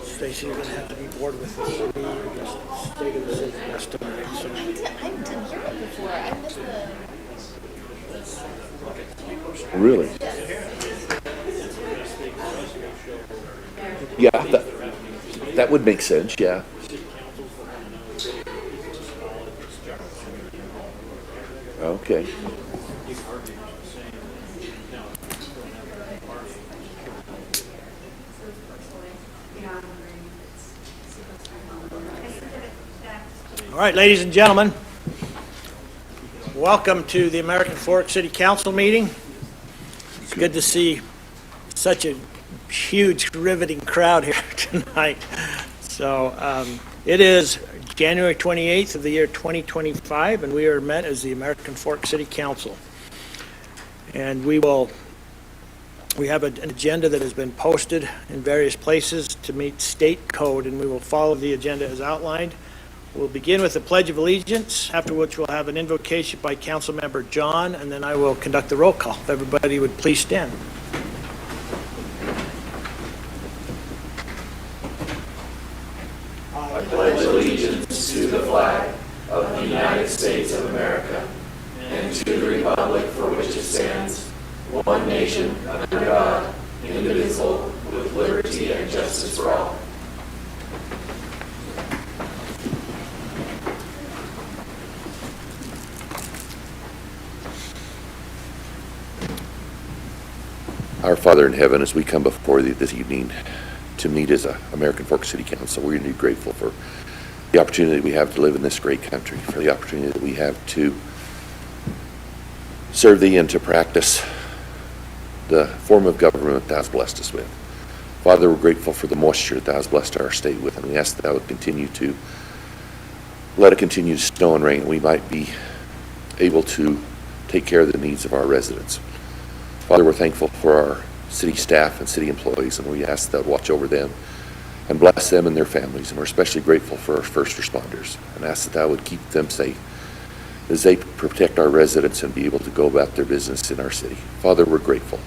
Stacy, you're gonna have to be bored with this. Me, or just state of the city rest of it. So, I didn't hear it before. I missed the. Really? Yeah, that would make sense, yeah. Okay. all right, ladies and gentlemen, welcome to the American Fork City Council meeting. It's good to see such a huge, riveting crowd here tonight. So it is January 28th of the year 2025, and we are met as the American Fork City Council. And we have an agenda that has been posted in various places to meet state code, and we will follow the agenda as outlined. We'll begin with the Pledge of Allegiance, after which we'll have an invocation by Councilmember John, and then I will conduct the roll call. If everybody would please stand. I pledge allegiance to the flag of the United States of America and to the republic for which it stands, one nation, under God, indivisible, with liberty and justice for all. Our Father in heaven, as we come before thee this evening to meet as a American Fork City Council, we're indeed grateful for the opportunity we have to live in this great country, for the opportunity that we have to serve thee and to practice the form of government thou hast blessed us with. Father, we're grateful for the moisture that thou hast blessed our state with, and we ask that thou would continue to let it continue to snow and rain, and we might be able to take care of the needs of our residents. Father, we're thankful for our city staff and city employees, and we ask that thou watch over them and bless them and their families. And we're especially grateful for our first responders and ask that thou would keep them safe as they protect our residents and be able to go about their business in our city. Father, we're grateful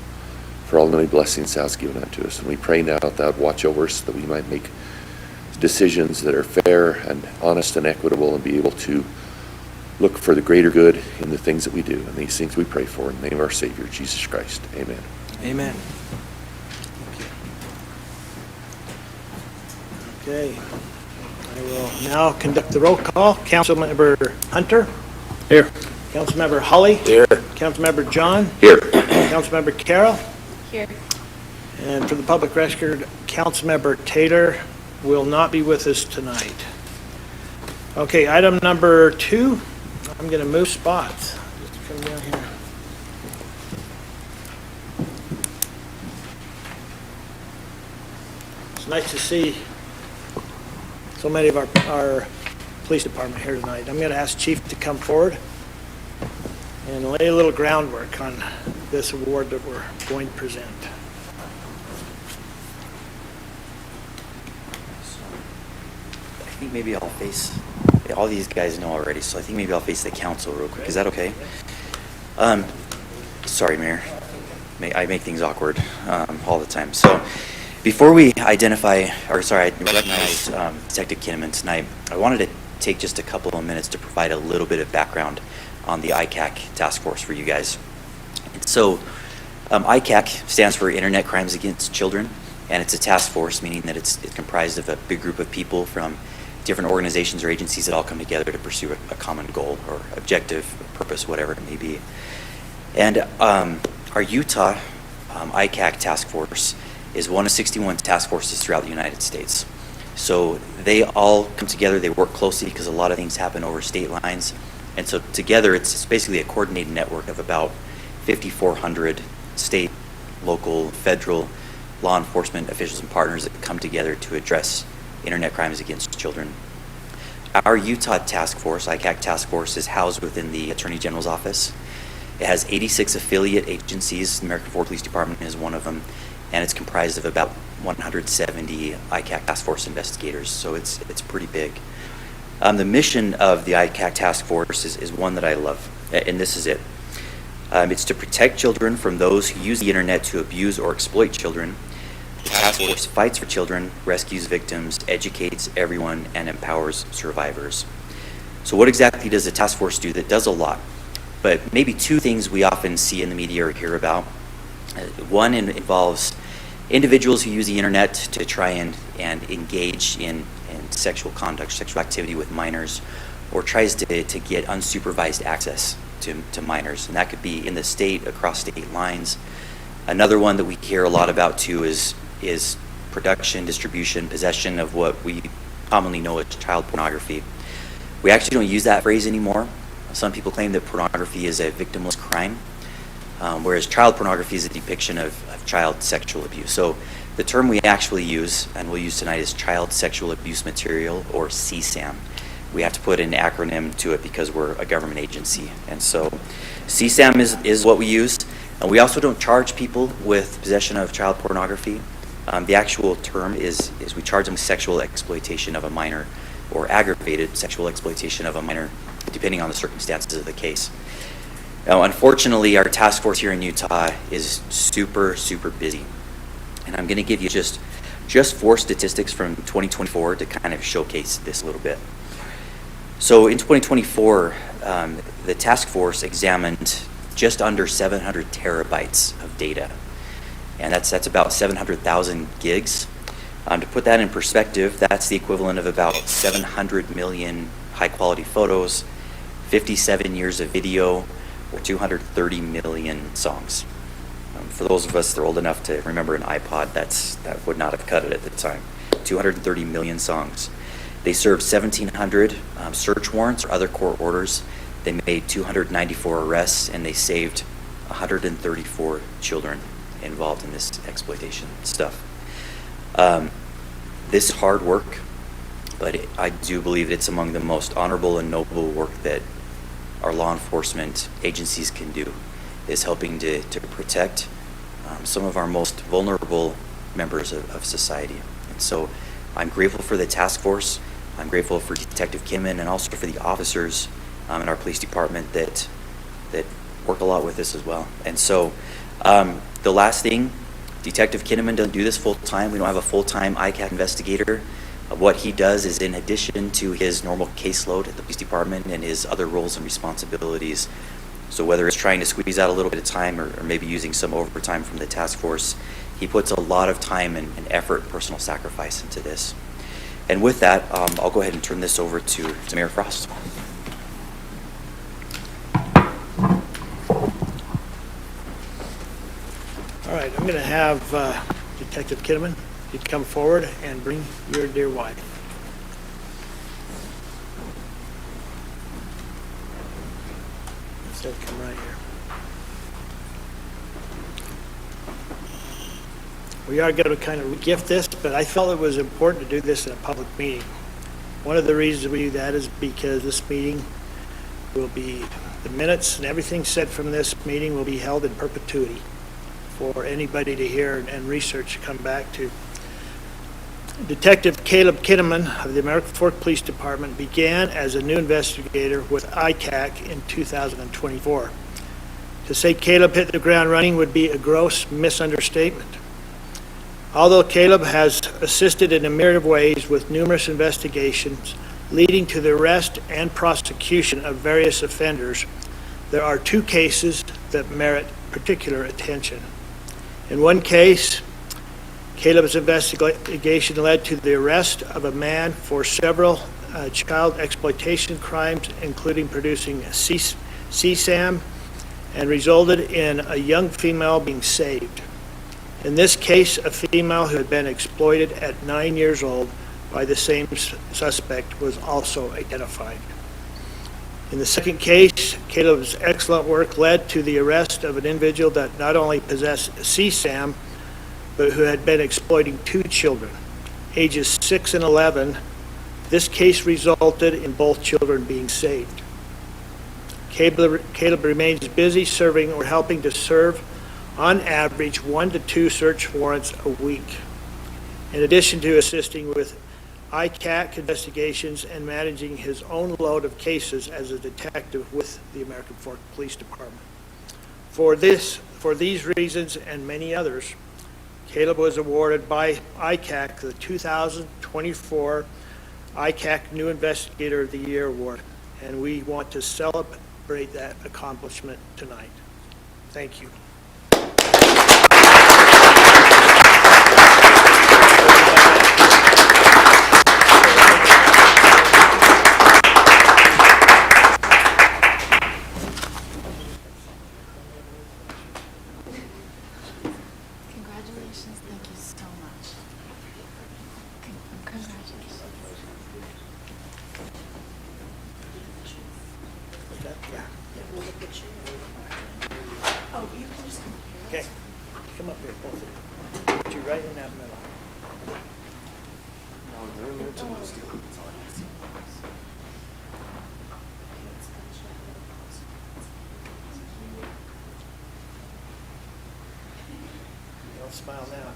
for all the many blessings thou hast given unto us. And we pray now that thou would watch over us, that we might make decisions that are fair and honest and equitable, and be able to look for the greater good in the things that we do. And these things we pray for in the name of our Savior, Jesus Christ. Amen. Amen. Okay. I will now conduct the roll call. Councilmember Hunter? Here. Councilmember Holly? Here. Councilmember John? Here. Councilmember Carroll? Here. And for the public record, Councilmember Taylor will not be with us tonight. Okay, item number 2, I'm going to move spots. Just come down here. It's nice to see so many of our police department here tonight. I'm going to ask Chief to come forward and lay a little groundwork on this award that we're going to present. I think maybe I'll face, all these guys know already, so I think maybe I'll face the council real quick. Is that okay? Sorry, Mayor. I make things awkward all the time. So before we recognize Detective Kinnaman tonight, I wanted to take just a couple of minutes to provide a little bit of background on the ICAC task force for you guys. And so ICAC stands for Internet Crimes Against Children, and it's a task force, meaning that it's comprised of a big group of people from different organizations or agencies that all come together to pursue a common goal or objective, purpose, whatever it may be. And our Utah ICAC task force is one of 61 task forces throughout the United States. So they all come together, they work closely because a lot of things happen over state lines. And so together it's basically a coordinated network of about 5,400 state, local, federal law enforcement officials and partners that come together to address internet crimes against children. Our Utah task force, ICAC task force, is housed within the Attorney General's office. It has 86 affiliate agencies. The American Fork Police Department is one of them, and it's comprised of about 170 ICAC task force investigators, so it's pretty big. The mission of the ICAC task force is one that I love, and this is it. It's to protect children from those who use the internet to abuse or exploit children, task force fights for children, rescues victims, educates everyone, and empowers survivors. So what exactly does the task force do? That does a lot, but maybe two things we often see in the media or hear about. One involves individuals who use the internet to try and engage in sexual conduct, sexual activity with minors, or tries to get unsupervised access to minors. And that could be in the state, across state lines. Another one that we hear a lot about too is production, distribution, possession of what we commonly know as child pornography. We actually don't use that phrase anymore. Some people claim that pornography is a victimless crime, whereas child pornography is a depiction of child sexual abuse. So the term we actually use, and we'll use tonight, is child sexual abuse material, or CSAM. We have to put an acronym to it because we're a government agency. And so CSAM is what we use. And we also don't charge people with possession of child pornography. The actual term is we charge them sexual exploitation of a minor, or aggravated sexual exploitation of a minor, depending on the circumstances of the case. Now, unfortunately, our task force here in Utah is super, super busy. And I'm going to give you just 4 statistics from 2024 to kind of showcase this a little bit. So in 2024, the task force examined just under 700 terabytes of data. And that's about 700,000 gigs. To put that in perspective, that's the equivalent of about 700 million high-quality photos, 57 years of video, or 230 million songs. For those of us that are old enough to remember an iPod, that would not have cut it at the time. 230 million songs. They served 1,700 search warrants or other court orders. They made 294 arrests, and they saved 134 children involved in this exploitation stuff. This is hard work, but I do believe it's among the most honorable and noble work that our law enforcement agencies can do, is helping to protect some of our most vulnerable members of society. And so I'm grateful for the task force. I'm grateful for Detective Kinnaman, and also for the officers in our police department that work a lot with this as well. And so the last thing, Detective Kinnaman doesn't do this full time. We don't have a full-time ICAC investigator. What he does is, in addition to his normal caseload at the police department and his other roles and responsibilities, so whether it's trying to squeeze out a little bit of time or maybe using some overtime from the task force, he puts a lot of time and effort and personal sacrifice into this. And with that, I'll go ahead and turn this over to Mayor Frost. All right, I'm going to have Detective Kinnaman, you come forward and bring your dear wife. Instead, come right here. We are going to kind of gift this, but I felt it was important to do this in a public meeting. One of the reasons we do that is because this meeting will be, the minutes and everything said from this meeting will be held in perpetuity for anybody to hear and research to come back to. Detective Caleb Kinnaman of the American Fork Police Department began as a new investigator with ICAC in 2024. To say Caleb hit the ground running would be a gross misunderstatement. Although Caleb has assisted in a myriad of ways with numerous investigations leading to the arrest and prosecution of various offenders, there are 2 cases that merit particular attention. In one case, Caleb's investigation led to the arrest of a man for several child exploitation crimes, including producing CSAM, and resulted in a young female being saved. In this case, a female who had been exploited at 9 years old by the same suspect was also identified. In the second case, Caleb's excellent work led to the arrest of an individual that not only possessed CSAM, but who had been exploiting 2 children, ages 6 and 11. This case resulted in both children being saved. Caleb remains busy serving or helping to serve, on average, 1 to 2 search warrants a week, in addition to assisting with ICAC investigations and managing his own load of cases as a detective with the American Fork Police Department. For these reasons and many others, Caleb was awarded by ICAC the 2024 ICAC New Investigator of the Year Award, and we want to celebrate that accomplishment tonight. Thank you. Congratulations. Thank you so much. Congratulations. Okay, come up here, both of you. Put you right in that middle. Don't smile now.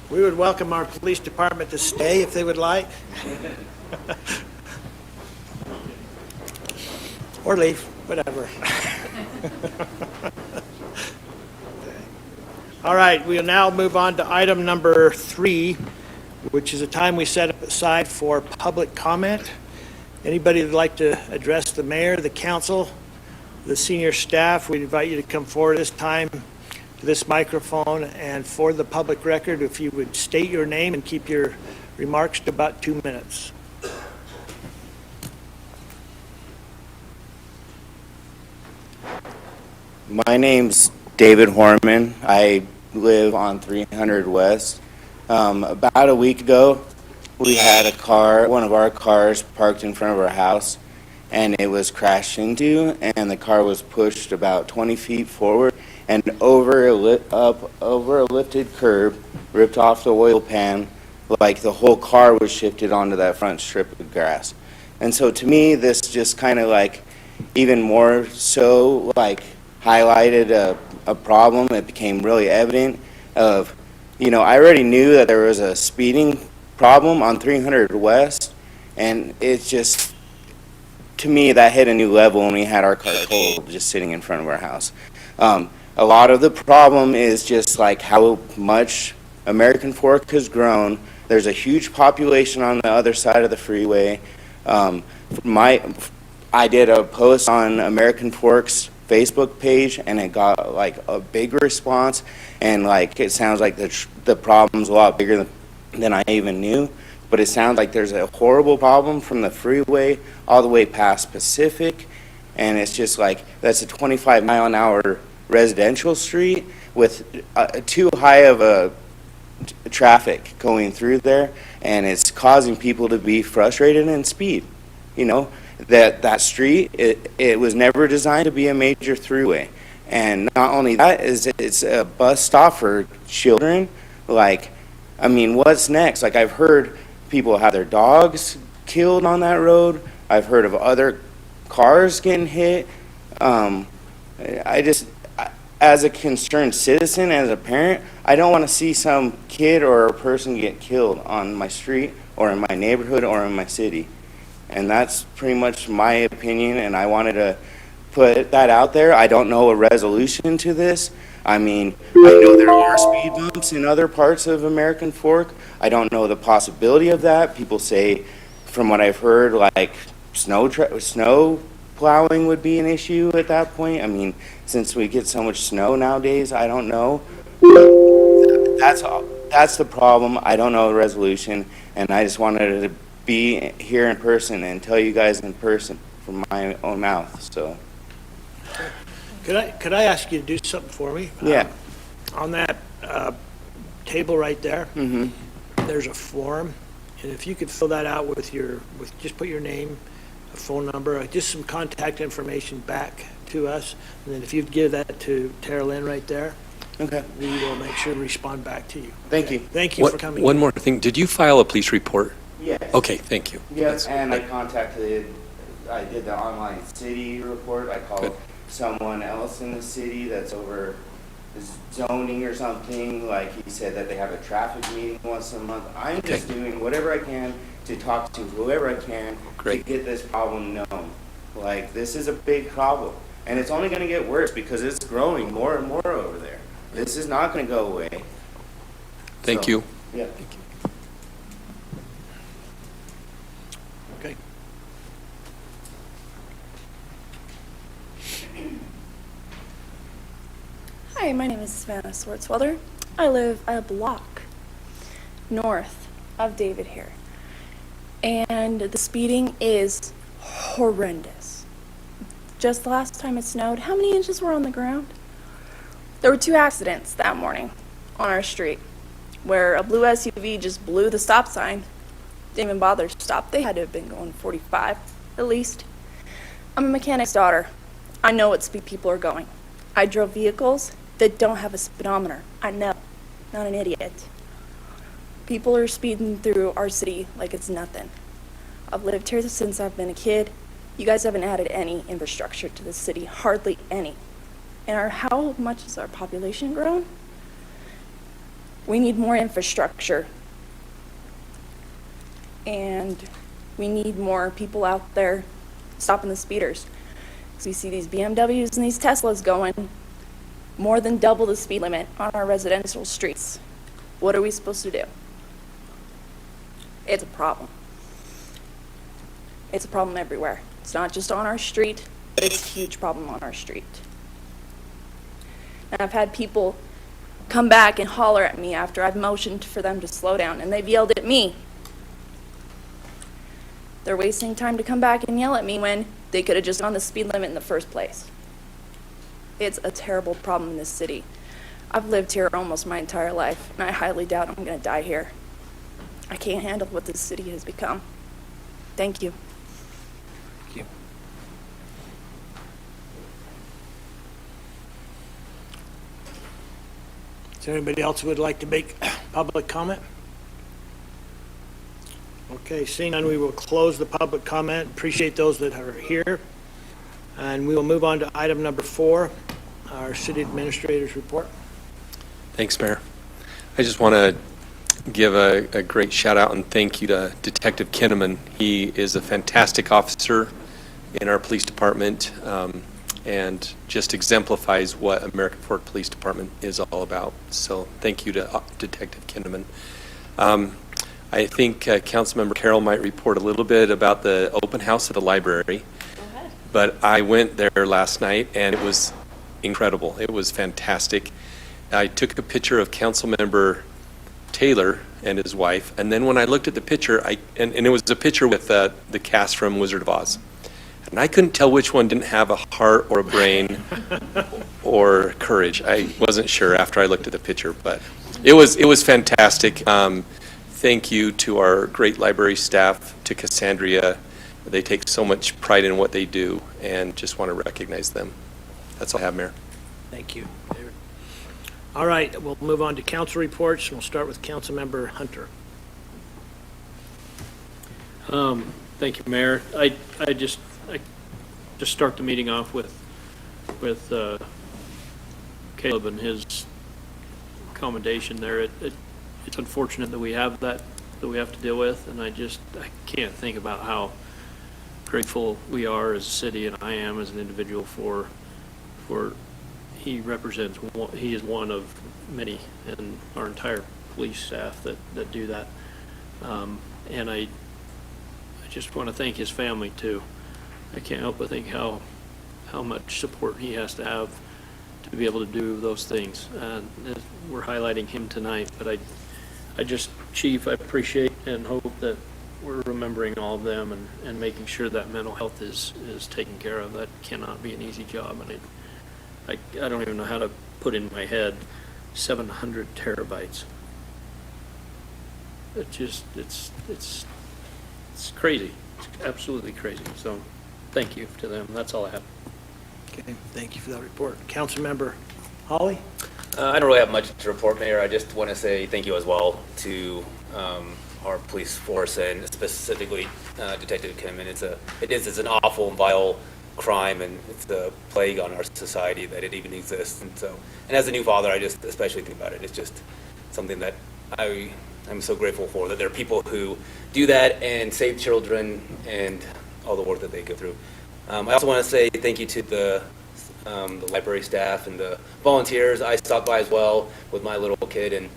We would welcome our police department to stay if they would like. Or leave, whatever. All right, we'll now move on to item number 3, which is a time we set aside for public comment. Anybody that'd like to address the mayor, the council, the senior staff, we invite you to come forward this time to this microphone, and for the public record, if you would state your name and keep your remarks to about 2 minutes. My name's David Horman. I live on 300 West. About a week ago, we had one of our cars parked in front of our house, and it was crashed into, and the car was pushed about 20 feet forward and over a lifted curb, ripped off the oil pan, like the whole car was shifted onto that front strip of grass. And so to me, this just kind of like even more so like highlighted a problem. It became really evident of, I already knew that there was a speeding problem on 300 West, and it's just, to me, that hit a new level when we had our car totaled just sitting in front of our house. A lot of the problem is just like how much American Fork has grown. There's a huge population on the other side of the freeway. I did a post on American Fork's Facebook page, and it got like a big response, and like it sounds like the problem's a lot bigger than I even knew. But it sounds like there's a horrible problem from the freeway all the way past Pacific, and it's just like that's a 25-mile-an-hour residential street with too high of a traffic going through there, and it's causing people to be frustrated and speed. That street, it was never designed to be a major throughway. And not only that, it's a bus stop for children. What's next? Like, I've heard people have their dogs killed on that road. I've heard of other cars getting hit. As a concerned citizen, as a parent, I don't want to see some kid or a person get killed on my street or in my neighborhood or in my city. And that's pretty much my opinion, and I wanted to put that out there. I don't know a resolution to this. I know there are speed bumps in other parts of American Fork. I don't know the possibility of that. People say, from what I've heard, like snow plowing would be an issue at that point. Since we get so much snow nowadays, I don't know. That's the problem. I don't know a resolution, and I just wanted to be here in person and tell you guys in person from my own mouth. So, Could I ask you to do something for me? Yeah. On that table right there, mhm. there's a form, and if you could fill that out with just put your name, a phone number, just some contact information back to us. And then if you'd give that to Tara Lynn right there, Okay, we will make sure to respond back to you. thank you. Thank you for coming. One more thing. Did you file a police report? Yes. Okay, thank you. Yes, and I did the online city report. I called Good. someone else in the city that's over zoning or something. Like he said that they have a traffic meeting once a month. I'm just doing whatever I can to talk to whoever I can Great. to get this problem known. Like, this is a big problem, and it's only gonna get worse because it's growing more and more over there. This is not gonna go away. Thank So, you. Yeah. Okay. Hi, my name is Savannah Swartzwelder. I live a block north of David here. And the speeding is horrendous. Just the last time it snowed, how many inches were on the ground? There were 2 accidents that morning on our street where a blue SUV just blew the stop sign. Didn't even bother to stop. They had to have been going 45 at least. I'm a mechanic's daughter. I know what speed people are going. I drove vehicles that don't have a speedometer. I know. Not an idiot. People are speeding through our city like it's nothing. I've lived here since I've been a kid. You guys haven't added any infrastructure to the city, hardly any. And how much has our population grown? We need more infrastructure. And we need more people out there stopping the speeders. Because we see these BMWs and these Teslas going more than double the speed limit on our residential streets. What are we supposed to do? It's a problem. It's a problem everywhere. It's not just on our street, but it's a huge problem on our street. And I've had people come back and holler at me after I've motioned for them to slow down, and they've yelled at me. They're wasting time to come back and yell at me when they could have just gone the speed limit in the first place. It's a terrible problem in this city. I've lived here almost my entire life, and I highly doubt I'm going to die here. I can't handle what this city has become. Thank you. Thank you. Is there anybody else who would like to make public comment? Okay, seeing none, we will close the public comment. Appreciate those that are here. And we will move on to item number 4, our city administrator's report. Thanks, Mayor. I just want to give a great shout out and thank you to Detective Kinnaman. He is a fantastic officer in our police department and just exemplifies what American Fork Police Department is all about. So thank you to Detective Kinnaman. I think Councilmember Carroll might report a little bit about the open house at the library. Go ahead. But I went there last night and it was incredible. It was fantastic. I took a picture of Councilmember Taylor and his wife, and then when I looked at the picture, and it was a picture with the cast from Wizard of Oz. And I couldn't tell which one didn't have a heart or a brain or courage. I wasn't sure after I looked at the picture, but it was fantastic. Thank you to our great library staff, to Cassandra. They take so much pride in what they do, and just want to recognize them. That's all I have, Mayor. Thank you, David. All right, we'll move on to council reports. We'll start with Councilmember Hunter. Thank you, Mayor. I just start the meeting off with Caleb and his commendation there. It's unfortunate that we have that we have to deal with, and I can't think about how grateful we are as a city, and I am as an individual for he represents he is one of many in our entire police staff that do that, and I just want to thank his family too. I can't help but think how much support he has to have to be able to do those things. We're highlighting him tonight, but Chief, I appreciate and hope that we're remembering all of them and making sure that mental health is taken care of. That cannot be an easy job, and I don't even know how to put in my head 700 terabytes. It's crazy. It's absolutely crazy. So thank you to them. That's all I have. Okay, thank you for that report. Councilmember Holly? I don't really have much to report, Mayor. I just want to say thank you as well to our police force and specifically Detective Kim. And it's an awful and vile crime, and it's a plague on our society that it even exists. And as a new father, I just especially think about it. It's just something that I'm so grateful for, that there are people who do that and save children and all the work that they go through. I also want to say thank you to the library staff and the volunteers. I stopped by as well with my little kid, and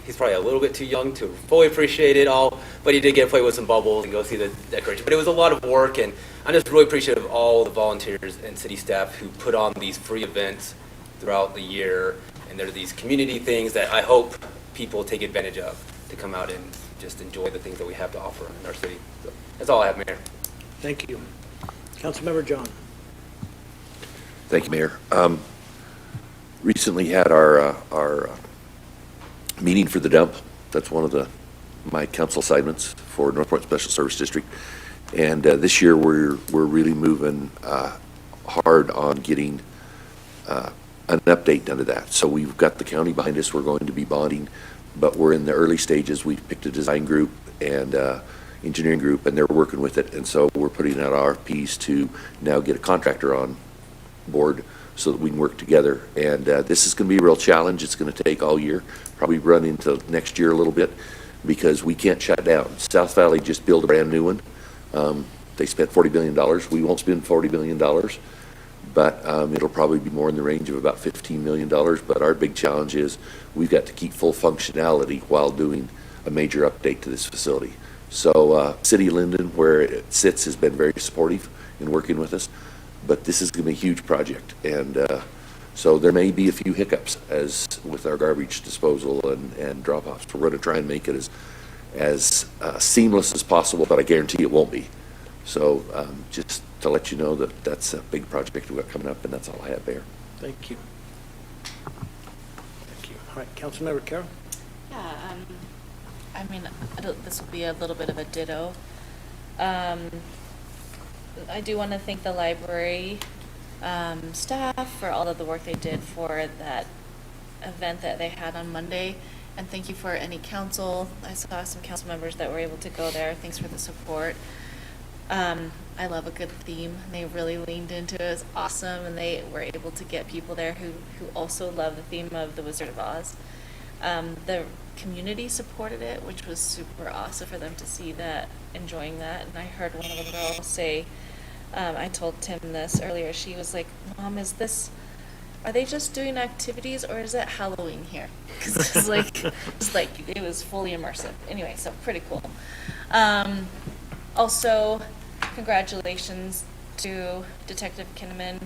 he's probably a little bit too young to fully appreciate it all, but he did get to play with some bubbles and go see the decoration. But it was a lot of work, and I'm just really appreciative of all the volunteers and city staff who put on these free events throughout the year. And there are these community things that I hope people take advantage of to come out and just enjoy the things that we have to offer in our city. So that's all I have, Mayor. Thank you. Councilmember John? Thank you, Mayor. Recently had our meeting for the dump. That's one of my council assignments for North Point Special Service District. And this year we're really moving hard on getting an update done to that. So we've got the county behind us. We're going to be bonding, but we're in the early stages. We've picked a design group and engineering group, and they're working with it. And so we're putting out RFPs to now get a contractor on board so that we can work together. And this is going to be a real challenge. It's going to take all year, probably run into next year a little bit, because we can't shut down. South Valley just built a brand new one. They spent $40 billion. We won't spend $40 billion, but it'll probably be more in the range of about $15 million. But our big challenge is we've got to keep full functionality while doing a major update to this facility. So City of Linden, where it sits, has been very supportive in working with us, but this is going to be a huge project. And so there may be a few hiccups as with our garbage disposal and drop-offs. We're going to try and make it as seamless as possible, but I guarantee it won't be. So just to let you know that that's a big project we've got coming up, and that's all I have there. Thank you. Thank you. All right, Councilmember Carroll? Yeah, I mean, this will be a little bit of a ditto. I do want to thank the library staff for all of the work they did for that event that they had on Monday. And thank you for any council. I saw some council members that were able to go there. Thanks for the support. I love a good theme. They really leaned into it. It was awesome, and they were able to get people there who also love the theme of the Wizard of Oz. The community supported it, which was super awesome for them to see that, enjoying that. And I heard one of the girls say, I told Tim this earlier, she was like, Mom, are they just doing activities, or is it Halloween here? 'Cause it's like it was fully immersive. Anyway, so pretty cool. Also, congratulations to Detective Kinnaman.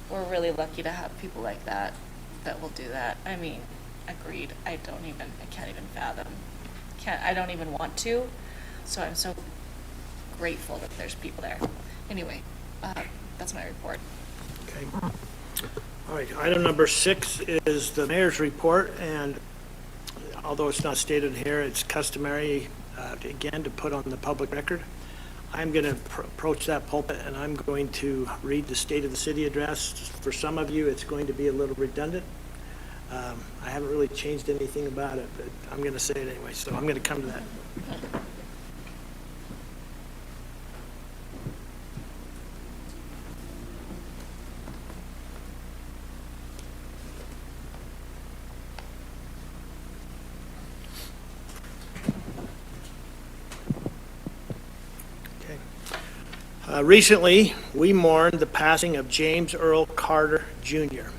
We're really lucky to have people like that will do that. I mean, agreed. I can't even fathom. I don't even want to. So I'm so grateful that there's people there. Anyway, that's my report. Okay. All right, item number 6 is the mayor's report, and although it's not stated here, it's customary, again, to put on the public record. I'm going to approach that pulpit, and I'm going to read the State of the City address. For some of you, it's going to be a little redundant. I haven't really changed anything about it, but I'm going to say it anyway, so I'm going to come to that. Recently, we mourned the passing of James Earl Carter, Jr.,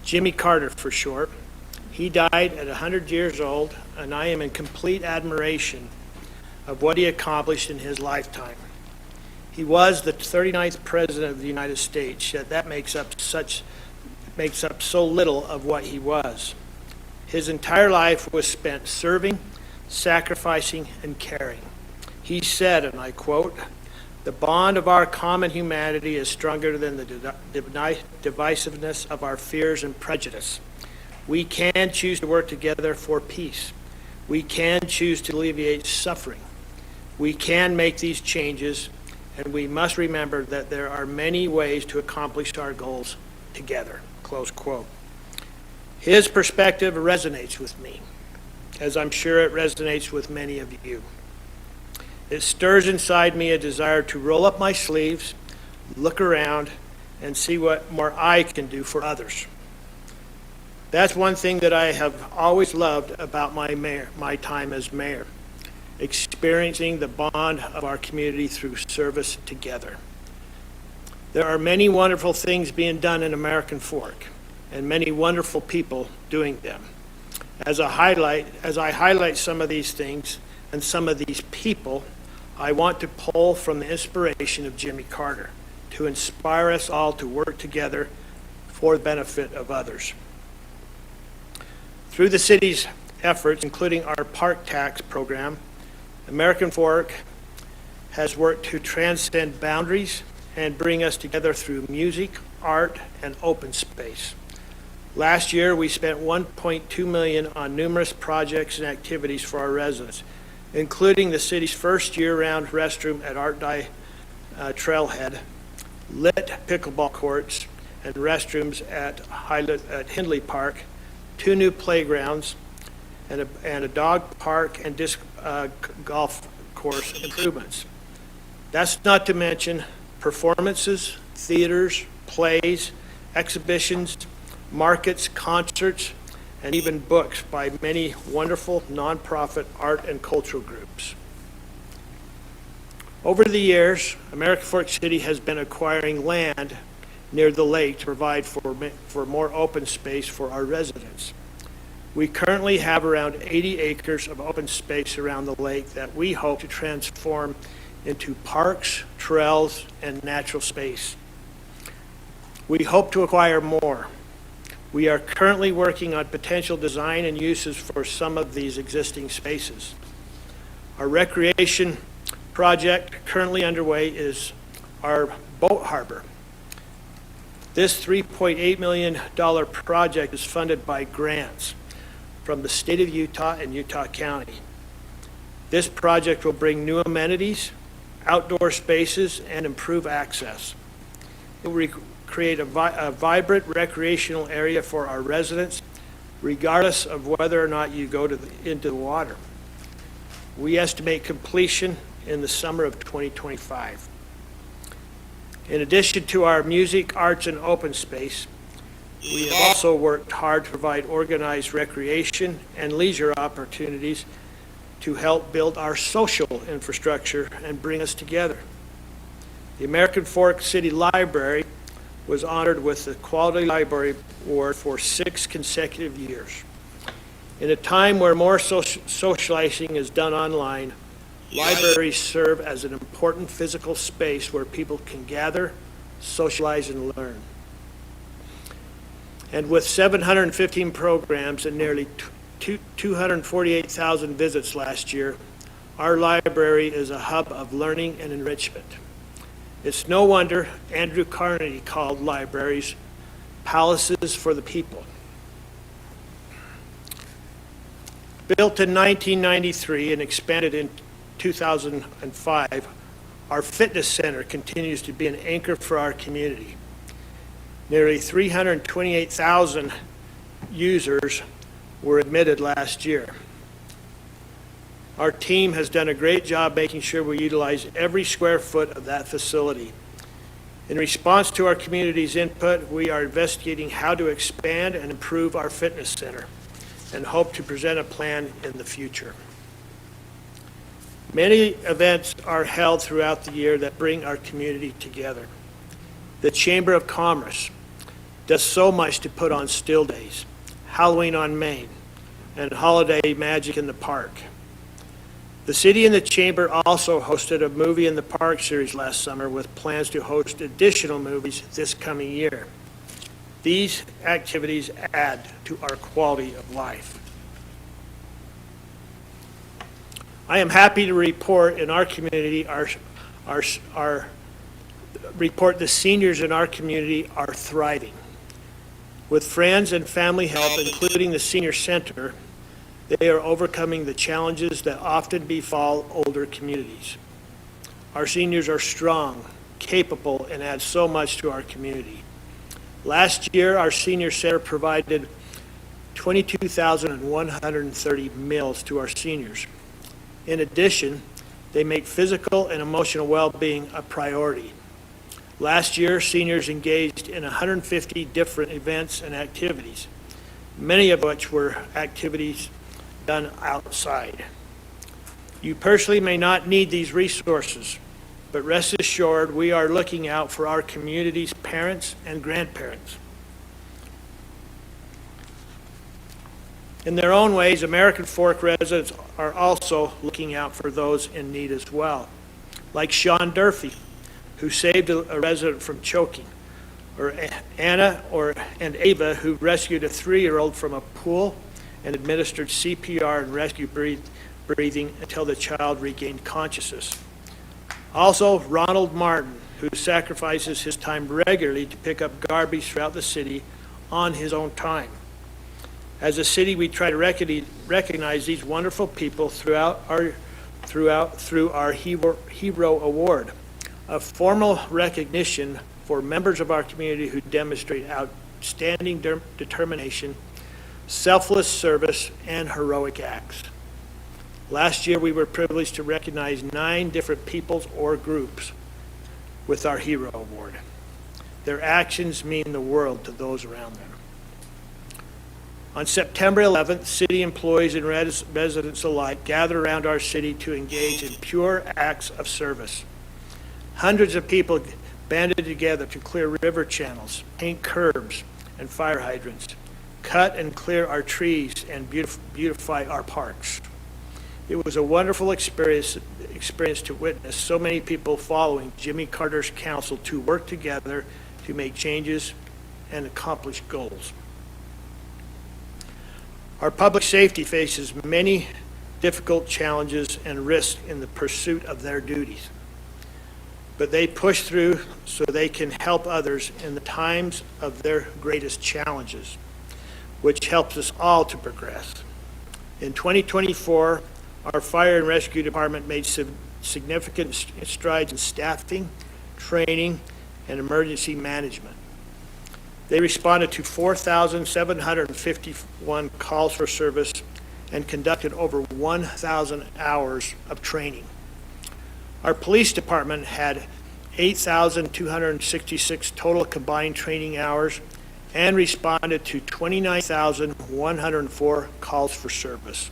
Jimmy Carter for short. He died at 100 years old, and I am in complete admiration of what he accomplished in his lifetime. He was the 39th President of the United States, yet that makes up so little of what he was. His entire life was spent serving, sacrificing, and caring. He said, and I quote, "The bond of our common humanity is stronger than the divisiveness of our fears and prejudice. We can choose to work together for peace. We can choose to alleviate suffering. We can make these changes, and we must remember that there are many ways to accomplish our goals together." Close quote. His perspective resonates with me, as I'm sure it resonates with many of you. It stirs inside me a desire to roll up my sleeves, look around, and see what more I can do for others. That's one thing that I have always loved about my time as mayor, experiencing the bond of our community through service together. There are many wonderful things being done in American Fork, and many wonderful people doing them. As I highlight some of these things and some of these people, I want to pull from the inspiration of Jimmy Carter to inspire us all to work together for the benefit of others. Through the city's efforts, including our park tax program, American Fork has worked to transcend boundaries and bring us together through music, art, and open space. Last year, we spent $1.2 million on numerous projects and activities for our residents, including the city's first year-round restroom at Art Dye Trailhead, lit pickleball courts, and restrooms at Hindley Park, 2 new playgrounds, and a dog park and disc golf course improvements. That's not to mention performances, theaters, plays, exhibitions, markets, concerts, and even books by many wonderful nonprofit art and cultural groups. Over the years, American Fork City has been acquiring land near the lake to provide for more open space for our residents. We currently have around 80 acres of open space around the lake that we hope to transform into parks, trails, and natural space. We hope to acquire more. We are currently working on potential design and uses for some of these existing spaces. Our recreation project currently underway is our boat harbor. This $3.8 million project is funded by grants from the state of Utah and Utah County. This project will bring new amenities, outdoor spaces, and improve access. It will create a vibrant recreational area for our residents, regardless of whether or not you go into the water. We estimate completion in the summer of 2025. In addition to our music, arts, and open space, we have also worked hard to provide organized recreation and leisure opportunities to help build our social infrastructure and bring us together. The American Fork City Library was honored with the Quality Library Award for 6 consecutive years. In a time where more socializing is done online, libraries serve as an important physical space where people can gather, socialize, and learn. And with 715 programs and nearly 248,000 visits last year, our library is a hub of learning and enrichment. It's no wonder Andrew Carnegie called libraries palaces for the people. Built in 1993 and expanded in 2005, our fitness center continues to be an anchor for our community. Nearly 328,000 users were admitted last year. Our team has done a great job making sure we utilize every square foot of that facility. In response to our community's input, we are investigating how to expand and improve our fitness center and hope to present a plan in the future. Many events are held throughout the year that bring our community together. The Chamber of Commerce does so much to put on Still Days, Halloween on Main, and Holiday Magic in the Park. The city and the Chamber also hosted a Movie in the Park series last summer with plans to host additional movies this coming year. These activities add to our quality of life. I am happy to report in our community, the seniors in our community are thriving. With friends and family help, including the Senior Center, they are overcoming the challenges that often befall older communities. Our seniors are strong, capable, and add so much to our community. Last year, our senior center provided 22,130 meals to our seniors. In addition, they make physical and emotional well-being a priority. Last year, seniors engaged in 150 different events and activities, many of which were activities done outside. You personally may not need these resources, but rest assured we are looking out for our community's parents and grandparents. In their own ways, American Fork residents are also looking out for those in need as well, like Sean Durfee, who saved a resident from choking, or Anna and Ava, who rescued a 3-year-old from a pool and administered CPR and rescue breathing until the child regained consciousness. Also, Ronald Martin, who sacrifices his time regularly to pick up garbage throughout the city on his own time. As a city, we try to recognize these wonderful people through our Hero Award, a formal recognition for members of our community who demonstrate outstanding determination, selfless service, and heroic acts. Last year, we were privileged to recognize 9 different peoples or groups with our Hero Award. Their actions mean the world to those around them. On September 11th, city employees and residents alike gathered around our city to engage in pure acts of service. Hundreds of people banded together to clear river channels, paint curbs and fire hydrants, cut and clear our trees, and beautify our parks. It was a wonderful experience to witness so many people following Jimmy Carter's counsel to work together to make changes and accomplish goals. Our public safety faces many difficult challenges and risks in the pursuit of their duties, but they push through so they can help others in the times of their greatest challenges, which helps us all to progress. In 2024, our fire and rescue department made significant strides in staffing, training, and emergency management. They responded to 4,751 calls for service and conducted over 1,000 hours of training. Our police department had 8,266 total combined training hours and responded to 29,104 calls for service.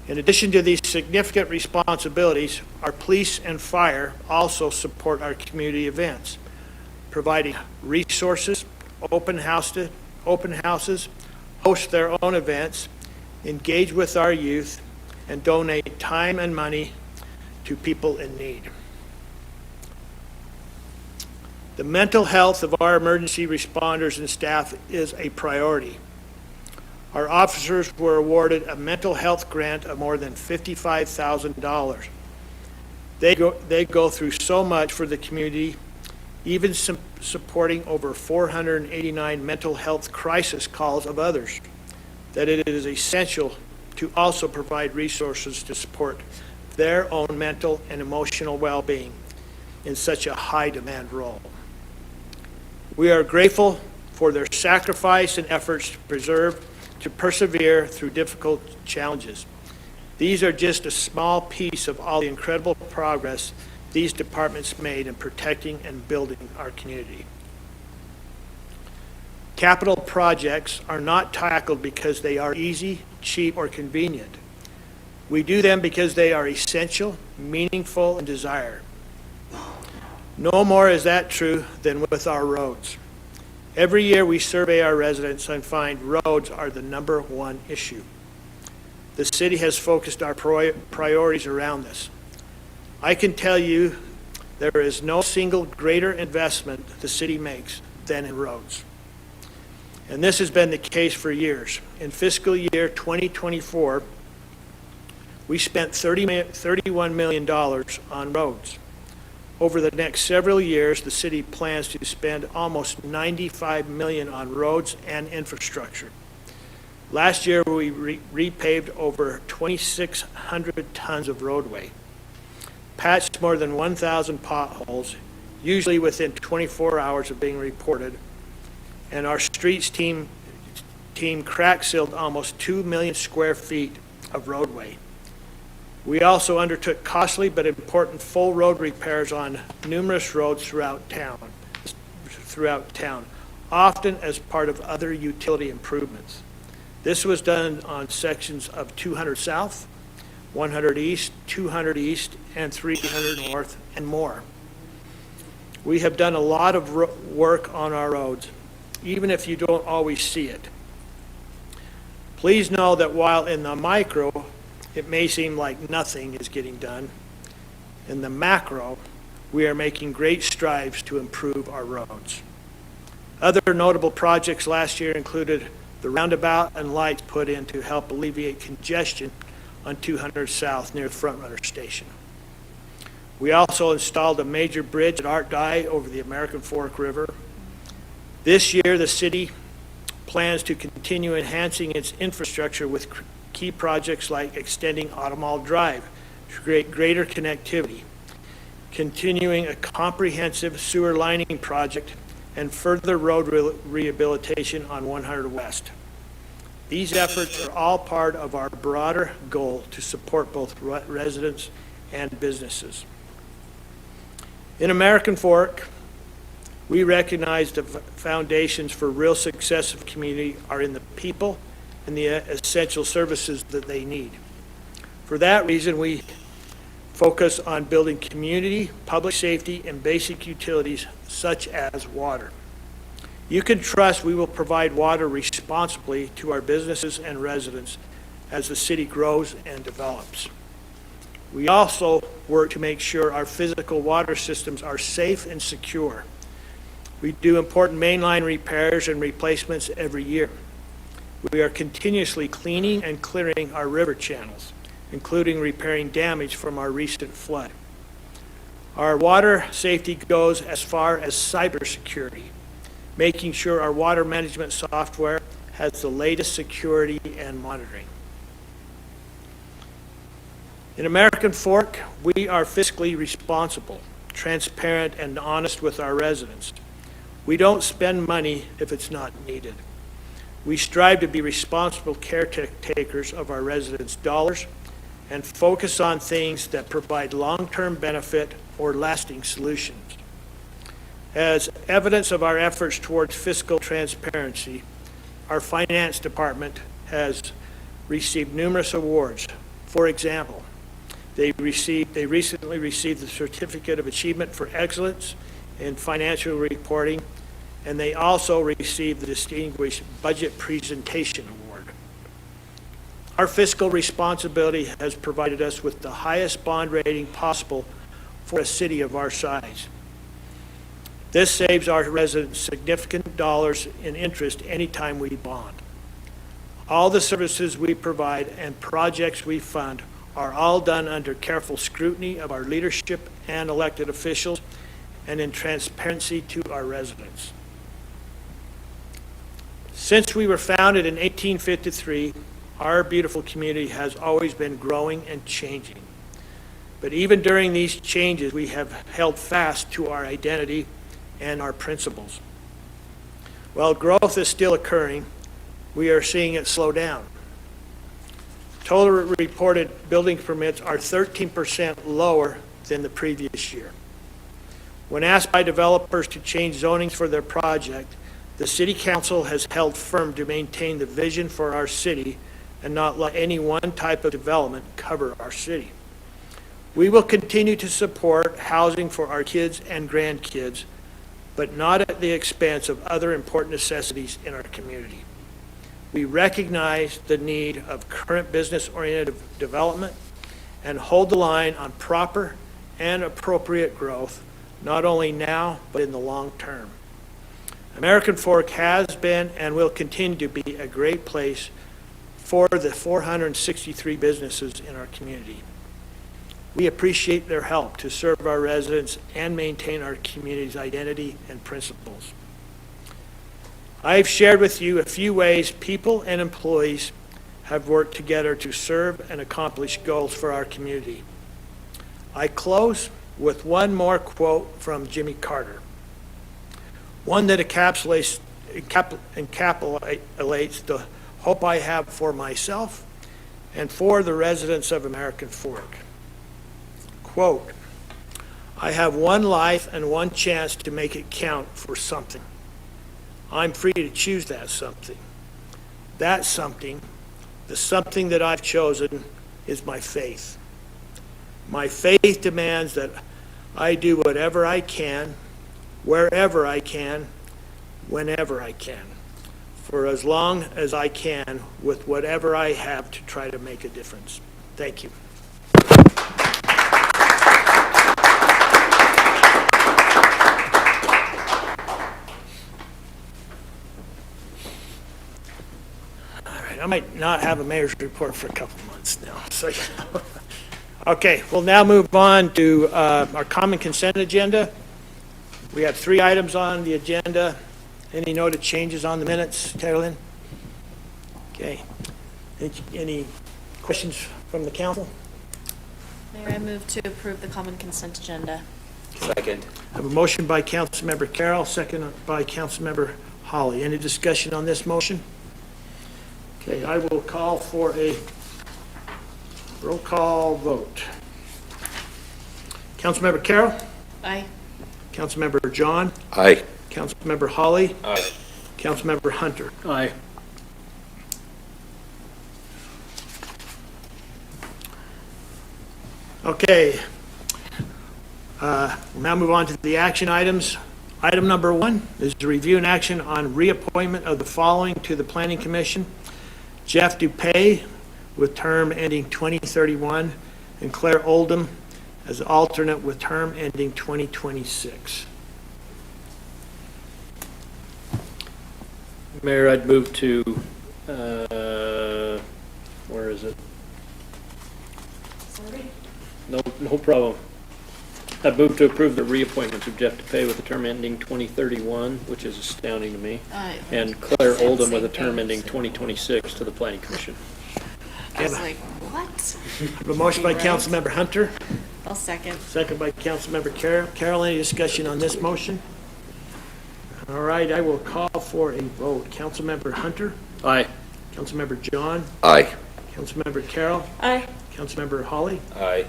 In addition to these significant responsibilities, our police and fire also support our community events, providing resources, open houses, host their own events, engage with our youth, and donate time and money to people in need. The mental health of our emergency responders and staff is a priority. Our officers were awarded a mental health grant of more than $55,000. They go through so much for the community, even supporting over 489 mental health crisis calls of others, that it is essential to also provide resources to support their own mental and emotional well-being in such a high-demand role. We are grateful for their sacrifice and efforts to persevere through difficult challenges. These are just a small piece of all the incredible progress these departments made in protecting and building our community. Capital projects are not tackled because they are easy, cheap, or convenient. We do them because they are essential, meaningful, and desired. No more is that true than with our roads. Every year we survey our residents and find roads are the #1 issue. The city has focused our priorities around this. I can tell you there is no single greater investment the city makes than in roads. And this has been the case for years. In fiscal year 2024, we spent $31 million on roads. Over the next several years, the city plans to spend almost $95 million on roads and infrastructure. Last year, we repaved over 2,600 tons of roadway. patched more than 1,000 potholes, usually within 24 hours of being reported, and our streets team crack sealed almost 2 million square feet of roadway. We also undertook costly but important full road repairs on numerous roads throughout town, often as part of other utility improvements. This was done on sections of 200 South, 100 East, 200 East, and 300 North, and more. We have done a lot of work on our roads, even if you don't always see it. Please know that while in the micro, it may seem like nothing is getting done, in the macro, we are making great strides to improve our roads. Other notable projects last year included the roundabout and lights put in to help alleviate congestion on 200 South near Front Runner Station. We also installed a major bridge at Art Dye over the American Fork River. This year, the city plans to continue enhancing its infrastructure with key projects like extending Automall Drive to create greater connectivity, continuing a comprehensive sewer lining project, and further road rehabilitation on 100 West. These efforts are all part of our broader goal to support both residents and businesses. In American Fork, we recognize the foundations for real success of community are in the people and the essential services that they need. For that reason, we focus on building community, public safety, and basic utilities such as water. You can trust we will provide water responsibly to our businesses and residents as the city grows and develops. We also work to make sure our physical water systems are safe and secure. We do important mainline repairs and replacements every year. We are continuously cleaning and clearing our river channels, including repairing damage from our recent flood. Our water safety goes as far as cybersecurity, making sure our water management software has the latest security and monitoring. In American Fork, we are fiscally responsible, transparent, and honest with our residents. We don't spend money if it's not needed. We strive to be responsible caretakers of our residents' dollars and focus on things that provide long-term benefit or lasting solutions. As evidence of our efforts towards fiscal transparency, our finance department has received numerous awards. For example, they recently received the Certificate of Achievement for Excellence in Financial Reporting, and they also received the Distinguished Budget Presentation Award. Our fiscal responsibility has provided us with the highest bond rating possible for a city of our size. This saves our residents significant dollars in interest anytime we bond. All the services we provide and projects we fund are all done under careful scrutiny of our leadership and elected officials and in transparency to our residents. Since we were founded in 1853, our beautiful community has always been growing and changing. But even during these changes, we have held fast to our identity and our principles. While growth is still occurring, we are seeing it slow down. Total reported building permits are 13% lower than the previous year. When asked by developers to change zonings for their project, the City Council has held firm to maintain the vision for our city and not let any one type of development cover our city. We will continue to support housing for our kids and grandkids, but not at the expense of other important necessities in our community. We recognize the need of current business-oriented development and hold the line on proper and appropriate growth, not only now, but in the long term. American Fork has been and will continue to be a great place for the 463 businesses in our community. We appreciate their help to serve our residents and maintain our community's identity and principles. I've shared with you a few ways people and employees have worked together to serve and accomplish goals for our community. I close with one more quote from Jimmy Carter, one that encapsulates the hope I have for myself and for the residents of American Fork. Quote, I have one life and one chance to make it count for something. I'm free to choose that something. That something, the something that I've chosen, is my faith. My faith demands that I do whatever I can, wherever I can, whenever I can, for as long as I can, with whatever I have to try to make a difference. Thank you. I might not have a mayor's report for a couple months now. So, okay, we'll now move on to our common consent agenda. We have 3 items on the agenda. Any noted changes on the minutes, Carolyn? Okay. Any questions from the council? Mayor, I move to approve the common consent agenda. Second. I have a motion by Councilmember Carroll, second by Councilmember Holly. Any discussion on this motion? Okay, I will call for a roll call vote. Councilmember Carroll? Aye. Councilmember John? Aye. Councilmember Holly? Aye. Councilmember Hunter? Aye. Okay. We'll now move on to the action items. Item number 1 is to review an action on reappointment of the following to the Planning Commission. Jeff Dupay, with term ending 2031, and Claire Oldham as alternate with term ending 2026. Mayor, I'd move to, where is it? No problem. I'd move to approve the reappointments of Jeff DePay with a term ending 2031, which is astounding to me, Aye. and Claire Same Oldham with a thing. term ending 2026 to the Planning Commission. I was like, what? I have a motion by Right. Councilmember Hunter, I'll second. second by Councilmember Carroll. Carroll, any discussion on this motion? All right, I will call for a vote. Councilmember Hunter, Aye. Councilmember John, Aye. Councilmember Carroll, Aye. Councilmember Holly. Aye.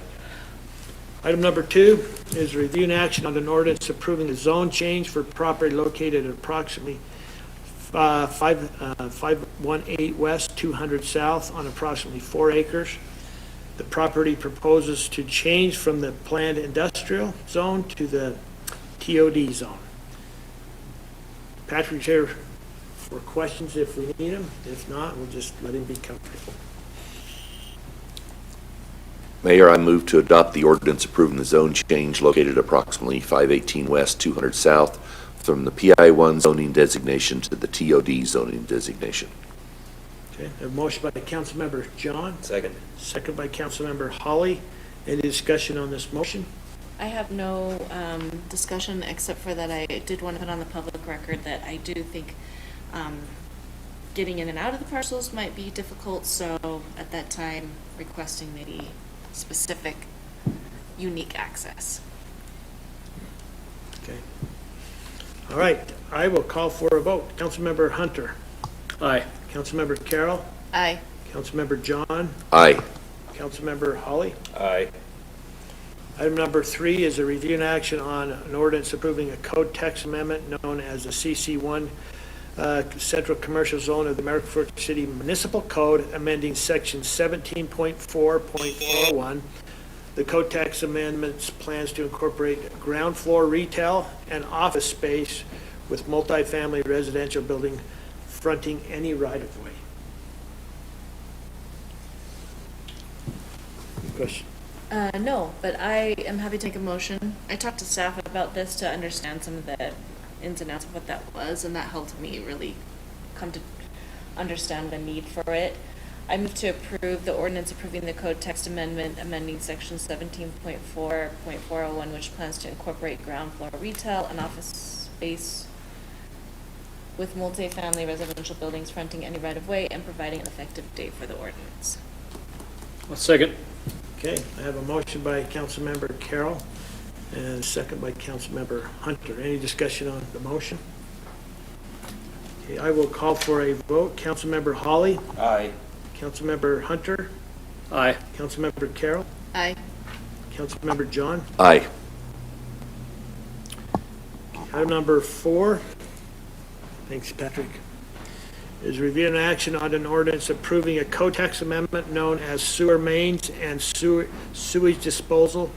Item number 2 is review and action on an ordinance approving a zone change for property located at approximately 518 West, 200 South on approximately 4 acres. The property proposes to change from the planned industrial zone to the TOD zone. Patrick's here for questions if we need him. If not, we'll just let him be comfortable. Mayor, I move to adopt the ordinance approving the zone change located approximately 518 West, 200 South from the PI1 zoning designation to the TOD zoning designation. Okay, a motion by Councilmember John, Second. second by Councilmember Holly. Any discussion on this motion? I have no discussion, except for that I did want to put on the public record that I do think getting in and out of the parcels might be difficult, so at that time requesting maybe specific, unique access. Okay. All right, I will call for a vote. Councilmember Hunter, Aye. Councilmember Carroll, Aye. Councilmember John, Aye. Councilmember Holly. Aye. Item number 3 is a review and action on an ordinance approving a code text amendment known as the CC1 Central Commercial Zone of the American Fork City Municipal Code, amending section 17.4.41. The code text amendments plans to incorporate ground floor retail and office space with multifamily residential building fronting any right-of-way. Question? No, but I am happy to make a motion. I talked to staff about this to understand some of the ins and outs of what that was, and that helped me really come to understand the need for it. I move to approve the ordinance approving the code text amendment, amending section 17.4.401, which plans to incorporate ground floor retail and office space with multifamily residential buildings fronting any right-of-way and providing an effective date for the ordinance. Second. Okay, I have a motion by Councilmember Carroll and a second by Councilmember Hunter. Any discussion on the motion? Okay, I will call for a vote. Councilmember Holly, Aye. Councilmember Hunter, Aye. Councilmember Carroll, Aye. Councilmember John. Aye. Item number 4, thanks, Patrick, is review and action on an ordinance approving a code tax amendment known as sewer mains and sewage disposal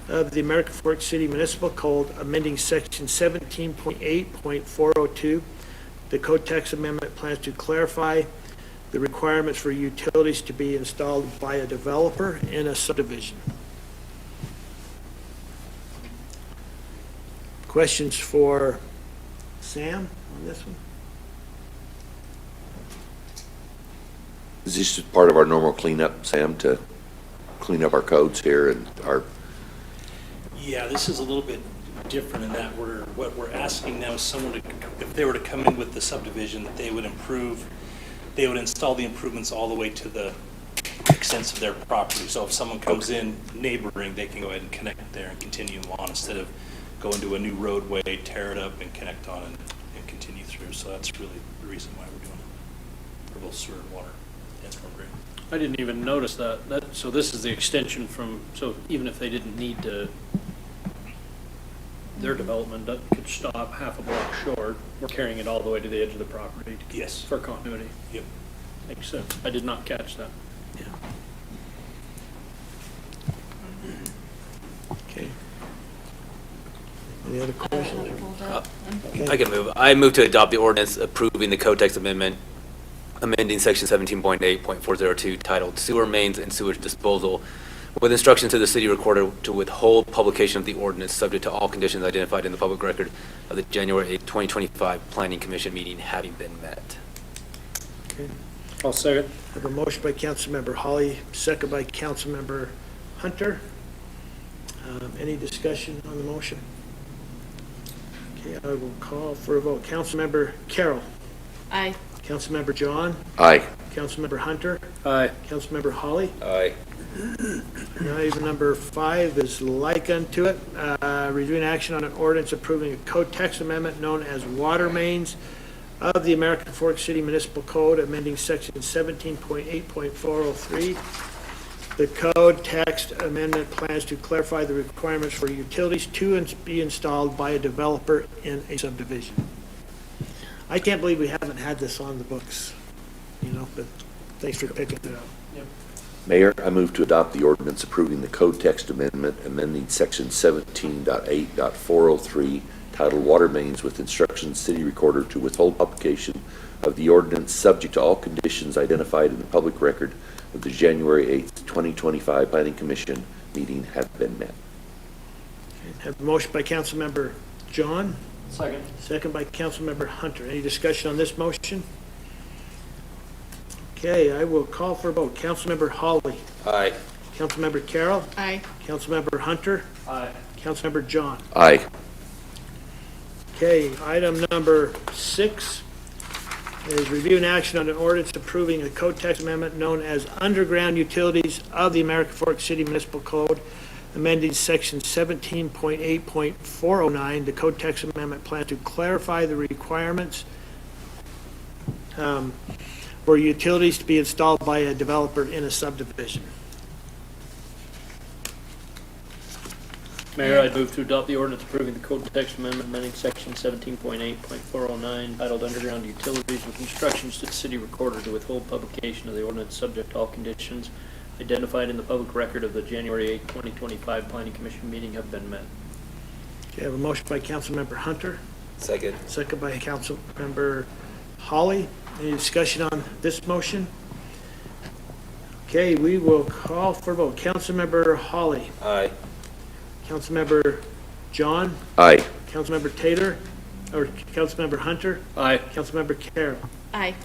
of the American Fork City Municipal Code, amending section 17.8.402. The code tax amendment plans to clarify the requirements for utilities to be installed by a developer in a subdivision. Questions for Sam on this one? Is this just part of our normal cleanup, Sam, to clean up our codes here and our, Yeah, this is a little bit different in that what we're asking now is someone to, if they were to come in with the subdivision, that they would install the improvements all the way to the extent of their property. So if someone comes in neighboring, they can go ahead and connect there and continue on instead of going to a new roadway, tear it up and connect on and continue through. So that's really the reason why we're doing it for both sewer and water and storm drain. I didn't even notice that. So this is the extension from, so even if they didn't need to, their development could stop half a block short, we're carrying it all the way to the edge of the property. Yes. For continuity. Yep. Makes sense. I did not catch that. Okay. Any other questions? I can move. I move to adopt the ordinance approving the code text amendment, amending section 17.8.402 titled Sewer Mains and Sewage Disposal, with instructions to the city recorder to withhold publication of the ordinance subject to all conditions identified in the public record of the January 8, 2025 Planning Commission meeting having been met. Okay. I'll second. I have a motion by Councilmember Holly, second by Councilmember Hunter. Any discussion on the motion? Okay, I will call for a vote. Councilmember Carroll, Aye. Councilmember John, aye. Councilmember Hunter, Aye. Councilmember Holly. Aye. Now, item number 5 is like unto it, reviewing action on an ordinance approving a code text amendment known as water mains of the American Fork City Municipal Code, amending section 17.8.403. The code text amendment plans to clarify the requirements for utilities to be installed by a developer in a subdivision. I can't believe we haven't had this on the books, but thanks for picking it up. Mayor, I move to adopt the ordinance approving the code text amendment, amending section 17.8.403 titled Water Mains, with instructions city recorder to withhold publication of the ordinance subject to all conditions identified in the public record of the January 8th, 2025 Planning Commission meeting have been met. Have a motion by Councilmember John, Second. second by Councilmember Hunter. Any discussion on this motion? Okay, I will call for a vote. Councilmember Holly, Aye. Councilmember Carroll, Aye. Councilmember Hunter, Aye. Councilmember John. Aye. Okay, item number 6 is review and action on an ordinance approving a code text amendment known as Underground Utilities of the American Fork City Municipal Code, amending section 17.8.409. The code text amendment plans to clarify the requirements for utilities to be installed by a developer in a subdivision. Mayor, I'd move to adopt the ordinance approving the code text amendment amending section 17.8.409 titled Underground Utilities, with instructions to the city recorder to withhold publication of the ordinance subject to all conditions identified in the public record of the January 8, 2025 Planning Commission meeting have been met. Okay, I have a motion by Councilmember Hunter, Second. second by Councilmember Holly. Any discussion on this motion? Okay, we will call for vote. Councilmember Holly, Aye. Councilmember John, Aye. Councilmember Taylor, or Councilmember Hunter, Aye. Councilmember Carroll. Aye.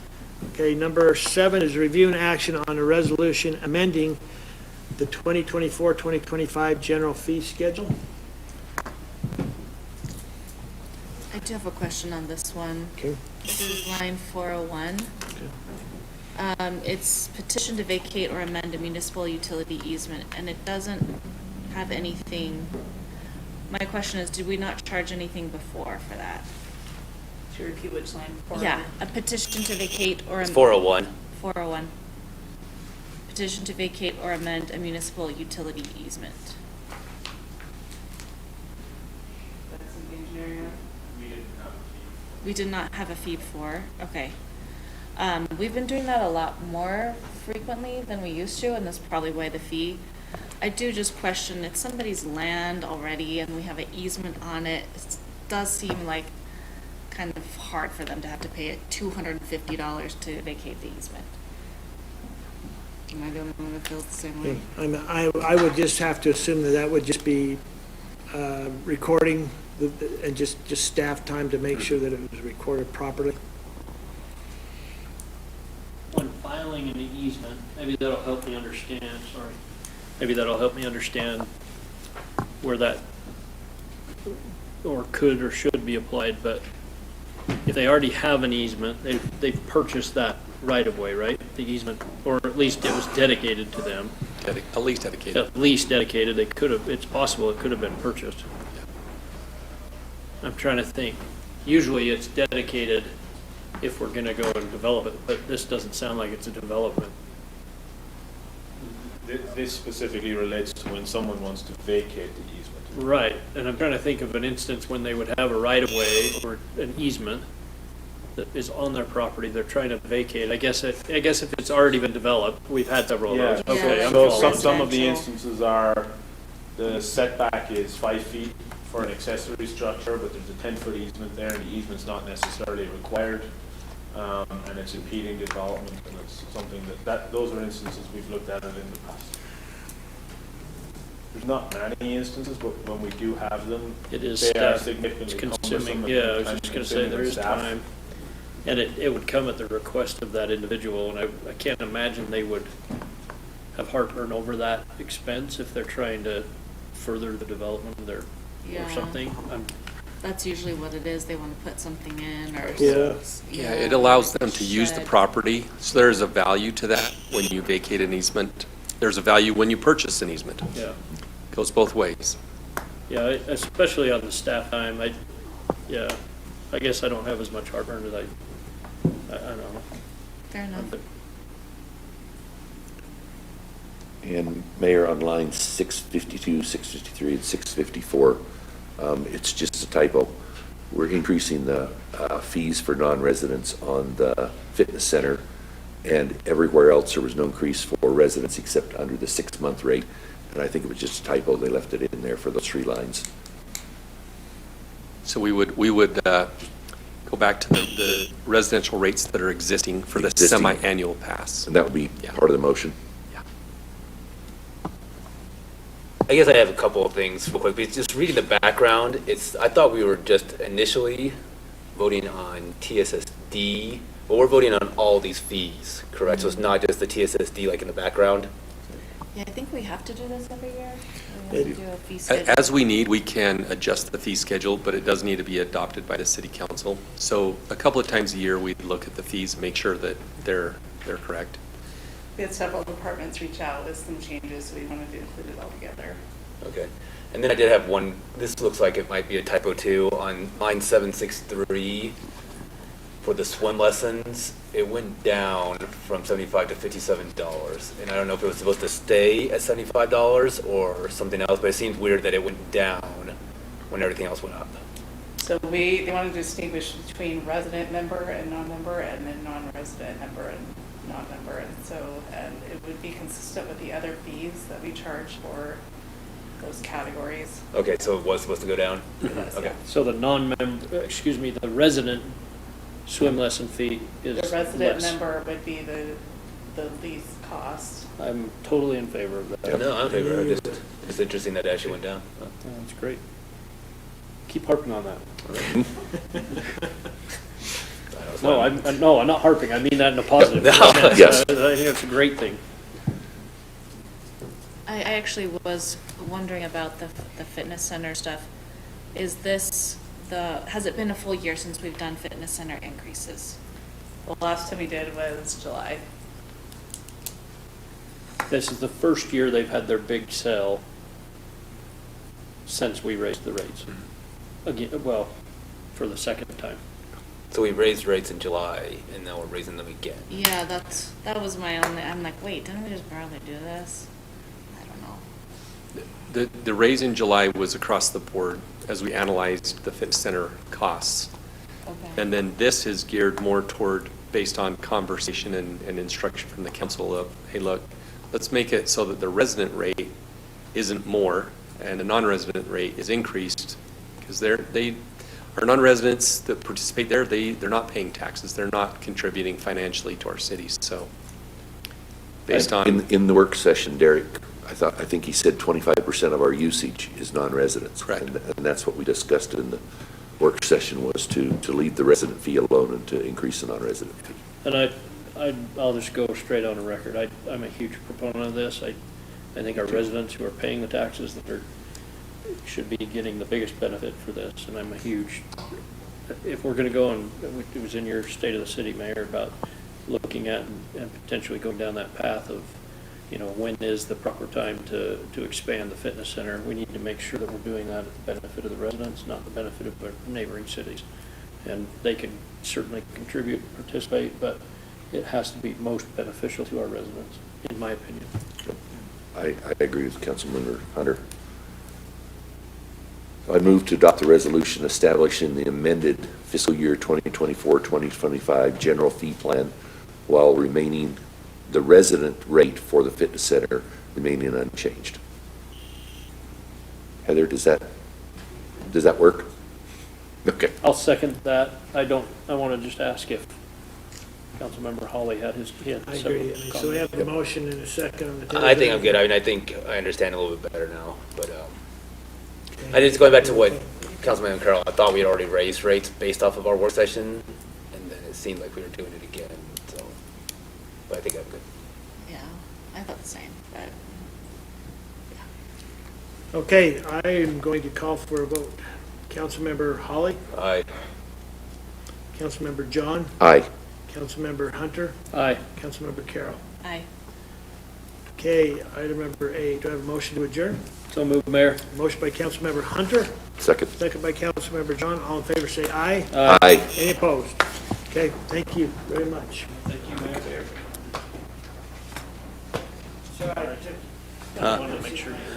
Okay, number 7 is review and action on a resolution amending the 2024-2025 general fee schedule. I do have a question on this one. Okay. This is line 401. It's petition to vacate or amend a municipal utility easement, and it doesn't have anything. My question is, did we not charge anything before for that? To repeat which line? Yeah, a petition to vacate or. It's 401. 401. Petition to vacate or amend a municipal utility easement. That's in the engineering. We did not have a fee before, okay. We've been doing that a lot more frequently than we used to, and that's probably why the fee. I do just question, it's somebody's land already and we have an easement on it. It does seem like kind of hard for them to have to pay $250 to vacate the easement. Am I the only one that feels the same way? I would just have to assume that that would just be recording and just staff time to make sure that it was recorded properly. When filing an easement, maybe that'll help me understand, maybe that'll help me understand where that or could or should be applied, but if they already have an easement, they've purchased that right of way, right? The easement, or at least it was dedicated to them. At least dedicated. At least dedicated, they could have, it's possible it could have been purchased. I'm trying to think. Usually it's dedicated if we're gonna go and develop it, but this doesn't sound like it's a development. This specifically relates to when someone wants to vacate the easement. Right, and I'm trying to think of an instance when they would have a right-of-way or an easement that is on their property, they're trying to vacate. I guess if it's already been developed, we've had several of those. Yeah, Okay, I'm so following. some of the instances are, the setback is 5 feet for an accessory structure, but there's a 10-foot easement there, and the easement's not necessarily required, and it's impeding development, and it's something those are instances we've looked at it in the past. There's not many instances, but when we do have them, It is they are staff. significantly It's cumbersome consuming, and yeah, I was time just gonna say, consuming there on is staff. time. And it would come at the request of that individual, and I can't imagine they would have heartburn over that expense if they're trying to further the development of their, or Yeah. something. That's usually what it is, they want to put something in or. Yeah, it allows them to use the Shed. property, so there's a value to that when you vacate an easement. There's a value when you purchase an easement. Yeah, Goes both ways. yeah, especially on the staff time, I guess I don't have as much heartburn as I don't know. Fair enough. And Mayor, on lines 652, 653, and 654, it's just a typo. We're increasing the fees for non-residents on the fitness center, and everywhere else there was no increase for residents except under the 6-month rate. And I think it was just a typo. They left it in there for those 3 lines. So we would go back to the residential rates that are existing for the Existing. semi-annual pass. And that would be Yeah. part of the motion. I guess I have a couple of things real quick. Because just reading the background, I thought we were just initially voting on TSSD, but we're voting on all these fees, correct? So it's not just the TSSD like in the background? Yeah, I think we have to do this every year. We We have to do a fee schedule. As we need, we can adjust the fee schedule, but it does need to be adopted by the city council. So a couple of times a year, we look at the fees and make sure that they're correct. We had several departments reach out with some changes, so we wanted to include it all together. Okay. And then I did have one, this looks like it might be a typo too, on line 763, for the swim lessons, it went down from $75 to $57. And I don't know if it was supposed to stay at $75 or something else, but it seems weird that it went down when everything else went up. So they wanted to distinguish between resident member and non-member, and then non-resident member and non-member. And it would be consistent with the other fees that we charge for those categories. Okay, so it was supposed to go down? It was, Okay. yeah. So the resident swim lesson fee is The resident less. member would be the least cost. I'm totally in favor of that. No, I'm in favor of it. It's interesting that it actually went down. That's great. Keep harping on that. No, I'm not harping. I mean that in a positive No. sense. Yes. I think it's a great thing. I actually was wondering about the fitness center stuff. Is this has it been a full year since we've done fitness center increases? The last time we did was July. This is the first year they've had their big sale since we raised the rates. Again, well, for the second time. So we raised rates in July, and now we're raising them again. Yeah, that was my only, I'm like, wait, didn't we just barely do this? I don't know. The raise in July was across the board as we analyzed the fitness center costs. Okay. And then this is geared more toward, based on conversation and instruction from the council of, hey, look, let's make it so that the resident rate isn't more and the non-resident rate is increased, because our non-residents that participate there, they're not paying taxes. They're not contributing financially to our cities, so based on. In the work session, Derek, I think he said 25% of our usage is non-residents. Correct. And that's what we discussed in the work session, was to leave the resident fee alone and to increase the non-resident fee. And I'll just go straight on the record. I'm a huge proponent of this. I think our residents who are paying the taxes that should be getting the biggest benefit for this. And I'm a huge, if we're going to go, and it was in your State of the City, Mayor, about looking at and potentially going down that path of, when is the proper time to expand the fitness center? We need to make sure that we're doing that at the benefit of the residents, not the benefit of our neighboring cities. And they can certainly contribute, participate, but it has to be most beneficial to our residents, in my opinion. I agree with Councilmember Hunter. I move to adopt the resolution establishing the amended fiscal year 2024-2025 general fee plan while remaining the resident rate for the fitness center remaining unchanged. Heather, does that work? Okay. I'll second that. I want to just ask if Councilmember Hawley had I several agree. So we have a comments. motion and a second on the table. I think I'm good. I mean, I think I understand a little bit better now, but, I just going back to what Councilman Carroll, I thought we had already raised rates based off of our work session, and then it seemed like we were doing it again, so, but I think I'm good. Yeah, I thought the same, but. Okay, I am going to call for a vote. Councilmember Holly, Aye. Councilmember John, Aye. Councilmember Hunter, Aye. Councilmember Carroll. Aye. Okay, item number 8. Do I have a motion to adjourn? So moved, Mayor. Motion by Councilmember Hunter, Second. second by Councilmember John. All in favor, say aye. Aye. Any opposed? Okay, thank you very much. Thank you, Mayor. Sorry, I took- I wanted to make sure.